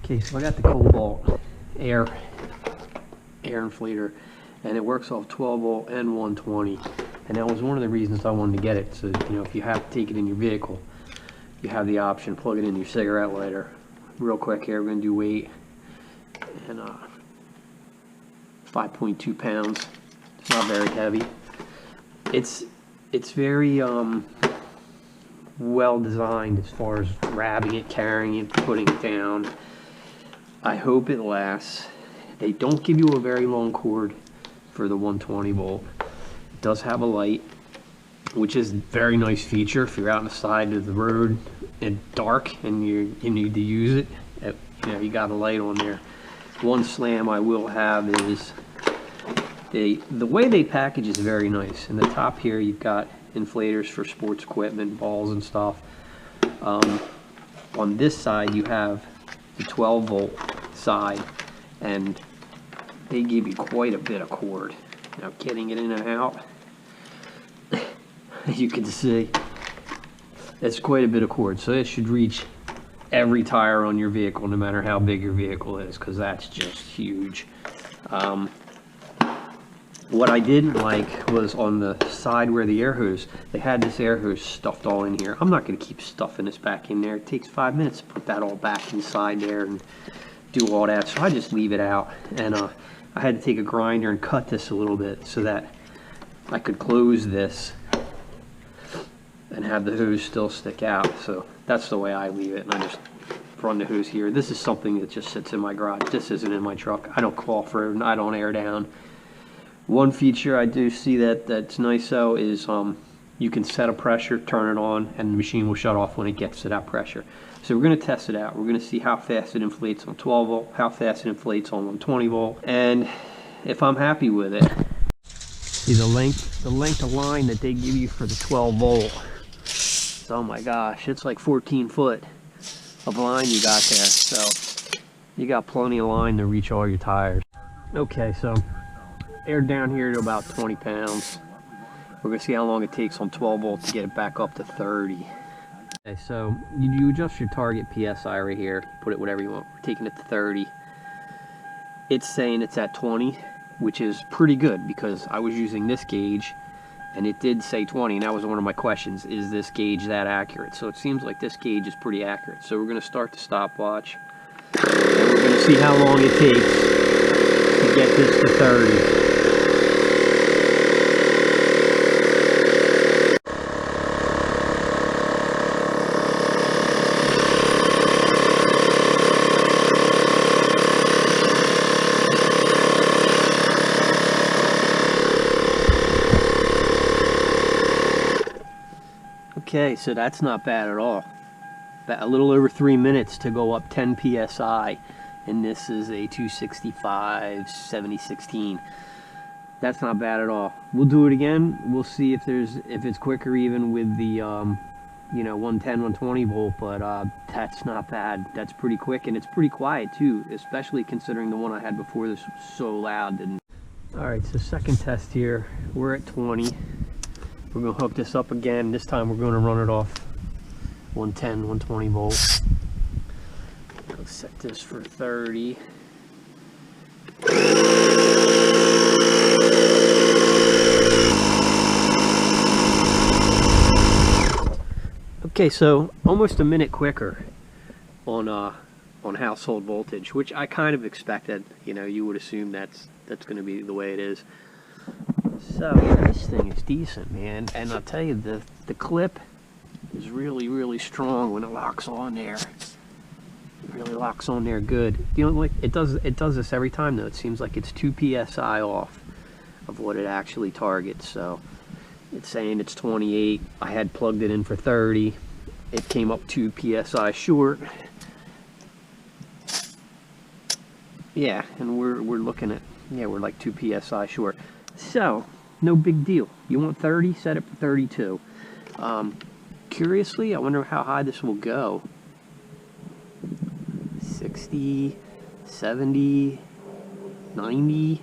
Okay, so I got the Kobalt Air Inflator, and it works off 12 volt and 120, and that was one of the reasons I wanted to get it. So, you know, if you have to take it in your vehicle, you have the option, plug it in your cigarette lighter. Real quick here, we're going to do weight, and 5.2 pounds. It's not very heavy. It's very well designed as far as grabbing it, carrying it, putting it down. I hope it lasts. They don't give you a very long cord for the 120 volt. It does have a light, which is a very nice feature if you're out on the side of the road and dark and you need to use it. You know, you got a light on there. One slam I will have is the way they package is very nice. In the top here you've got inflators for sports equipment, balls and stuff. On this side you have the 12 volt side, and they give you quite a bit of cord. Now getting it in and out, as you can see, it's quite a bit of cord, so it should reach every tire on your vehicle, no matter how big your vehicle is, because that's just huge. What I didn't like was on the side where the air hose, they had this air hose stuffed all in here. I'm not going to keep stuffing this back in there. It takes 5 minutes to put that all back inside there and do all that, so I just leave it out. And I had to take a grinder and cut this a little bit so that I could close this and have the hose still stick out. So that's the way I leave it, and I just run the hose here. This is something that just sits in my garage. This isn't in my truck. I don't call for it, and I don't air down. One feature I do see that's nice though is you can set a pressure, turn it on, and the machine will shut off when it gets to that pressure. So we're going to test it out. We're going to see how fast it inflates on 12 volt, how fast it inflates on 120 volt, and if I'm happy with it. See the length of line that they give you for the 12 volt. Oh my gosh, it's like 14 foot of line you got there. So you got plenty of line to reach all your tires. Okay, so aired down here to about 20 pounds. We're going to see how long it takes on 12 volt to get it back up to 30. Okay, so you adjust your target PSI right here. Put it whatever you want. We're taking it to 30. It's saying it's at 20, which is pretty good because I was using this gauge and it did say 20, and that was one of my questions. Is this gauge that accurate? So it seems like this gauge is pretty accurate. So we're going to start the stopwatch, and we're going to see how long it takes to get this to 30. Okay, so that's not bad at all. A little over 3 minutes to go up 10 psi, and this is a 265 7016. That's not bad at all. We'll do it again. We'll see if it's quicker even with the you know, 110 120 volt, but that's not bad. That's pretty quick, and it's pretty quiet too, especially considering the one I had before this was so loud. And all right, so second test here, we're at 20. We're going to hook this up again. This time we're going to run it off 110, 120 volts. Let's set this for 30. Okay, so almost a minute quicker on household voltage, which I kind of expected. You know, you would assume that's going to be the way it is. So yeah, this thing is decent, man, and I'll tell you, the clip is really strong when it locks on there. It really locks on there good. You know, like it does this every time though. It seems like it's 2 psi off of what it actually targets. So it's saying it's 28. I had plugged it in for 30. It came up 2 psi short. Yeah, and we're looking at, yeah, we're like 2 psi short. So no big deal. You want 30, set it for 32. Curiously, I wonder how high this will go. 60, 70, 90.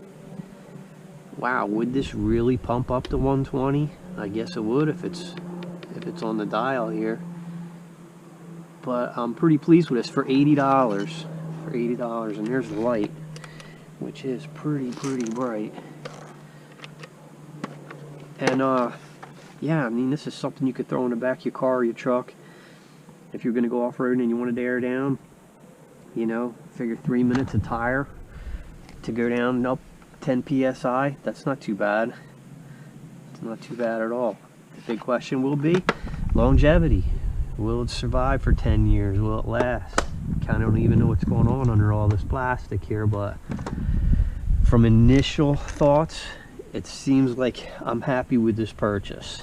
Wow, would this really pump up to 120? I guess it would if it's on the dial here. But I'm pretty pleased with this for $80. for $80, and there's the light, which is pretty bright. And yeah, I mean, this is something you could throw in the back of your car or your truck if you're going to go off-roading and you wanted to air down. You know, figure 3 minutes a tire to go down up 10 psi. That's not too bad. It's not too bad at all. The big question will be longevity. Will it survive for 10 years? Will it last? Kind of don't even know what's going on under all this plastic here, but from initial thoughts, it seems like I'm happy with this purchase.